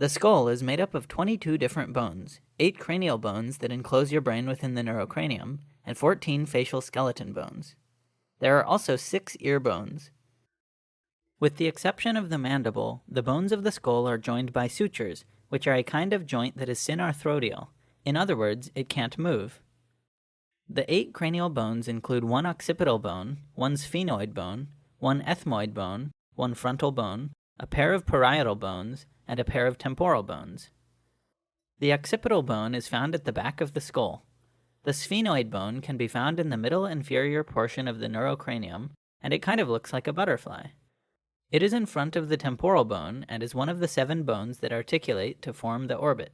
The skull is made up of 22 different bones, 8 cranial bones that enclose your brain within the neurocranium, and 14 facial skeleton bones. There are also 6 ear bones. With the exception of the mandible, the bones of the skull are joined by sutures, which are a kind of joint that is synarthrodial. In other words, it can't move. The 8 cranial bones include 1 occipital bone, 1 sphenoid bone, 1 ethmoid bone, 1 frontal bone, a pair of parietal bones, and a pair of temporal bones. The occipital bone is found at the back of the skull. The sphenoid bone can be found in the middle inferior portion of the neurocranium, and it kind of looks like a butterfly. It is in front of the temporal bone and is one of the 7 bones that articulate to form the orbit.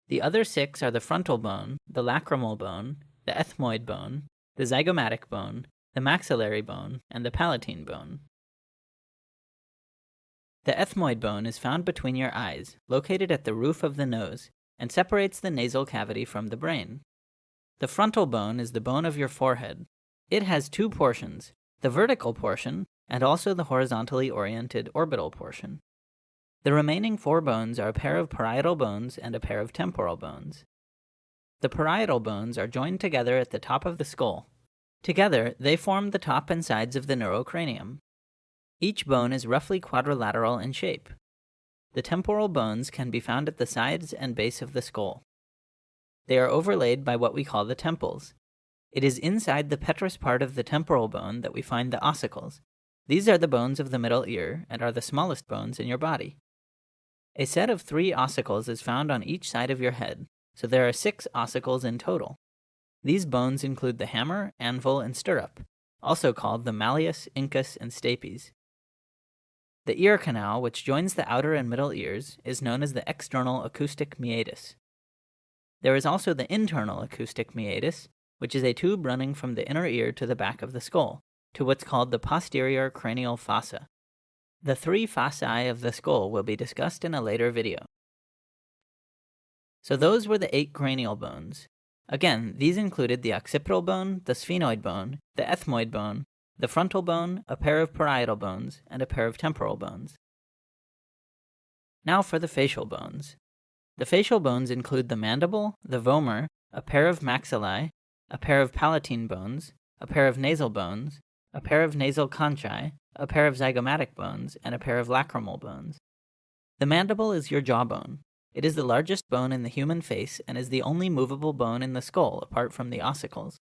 The other 6 are the frontal bone, the lacrimal bone, the ethmoid bone, the zygomatic bone, the maxillary bone, and the palatine bone. The ethmoid bone is found between your eyes, located at the roof of the nose, and separates the nasal cavity from the brain. The frontal bone is the bone of your forehead. It has 2 portions, the vertical portion and also the horizontally oriented orbital portion. The remaining 4 bones are a pair of parietal bones and a pair of temporal bones. The parietal bones are joined together at the top of the skull. Together, they form the top and sides of the neurocranium. Each bone is roughly quadrilateral in shape. The temporal bones can be found at the sides and base of the skull. They are overlaid by what we call the temples. It is inside the petrous part of the temporal bone that we find the ossicles. These are the bones of the middle ear and are the smallest bones in your body. A set of 3 ossicles is found on each side of your head, so there are 6 ossicles in total. These bones include the hammer, anvil, and stirrup, also called the malleus, incus, and stapes. The ear canal, which joins the outer and middle ears, is known as the external acoustic meatus. There is also the internal acoustic meatus, which is a tube running from the inner ear to the back of the skull, to what's called the posterior cranial fossa. The 3 fossae of the skull will be discussed in a later video. So those were the 8 cranial bones. Again, these included the occipital bone, the sphenoid bone, the ethmoid bone, the frontal bone, a pair of parietal bones, and a pair of temporal bones. Now for the facial bones. The facial bones include the mandible, the vomer, a pair of maxillae, a pair of palatine bones, a pair of nasal bones, a pair of nasal conchae, a pair of zygomatic bones, and a pair of lacrimal bones. The mandible is your jawbone. It is the largest bone in the human face and is the only movable bone in the skull apart from the ossicles.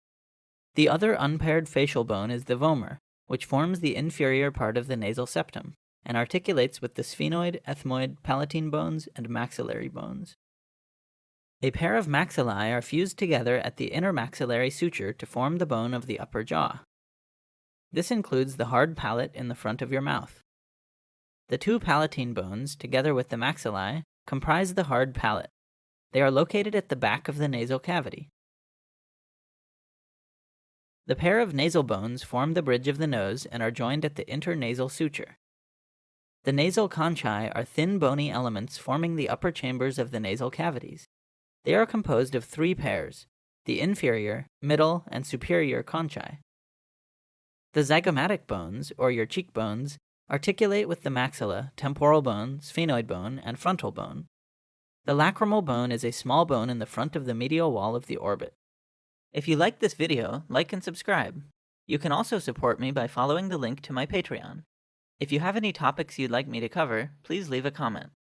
The other unpaired facial bone is the vomer, which forms the inferior part of the nasal septum and articulates with the sphenoid, ethmoid, palatine bones, and maxillary bones. A pair of maxillae are fused together at the inner maxillary suture to form the bone of the upper jaw. This includes the hard palate in the front of your mouth. The 2 palatine bones, together with the maxillae, comprise the hard palate. They are located at the back of the nasal cavity. The pair of nasal bones form the bridge of the nose and are joined at the internasal suture. The nasal conchae are thin bony elements forming the upper chambers of the nasal cavities. They are composed of 3 pairs, the inferior, middle, and superior conchae. The zygomatic bones, or your cheekbones, articulate with the maxilla, temporal bone, sphenoid bone, and frontal bone. The lacrimal bone is a small bone in the front of the medial wall of the orbit. If you liked this video, like and subscribe. You can also support me by following the link to my Patreon. If you have any topics you'd like me to cover, please leave a comment.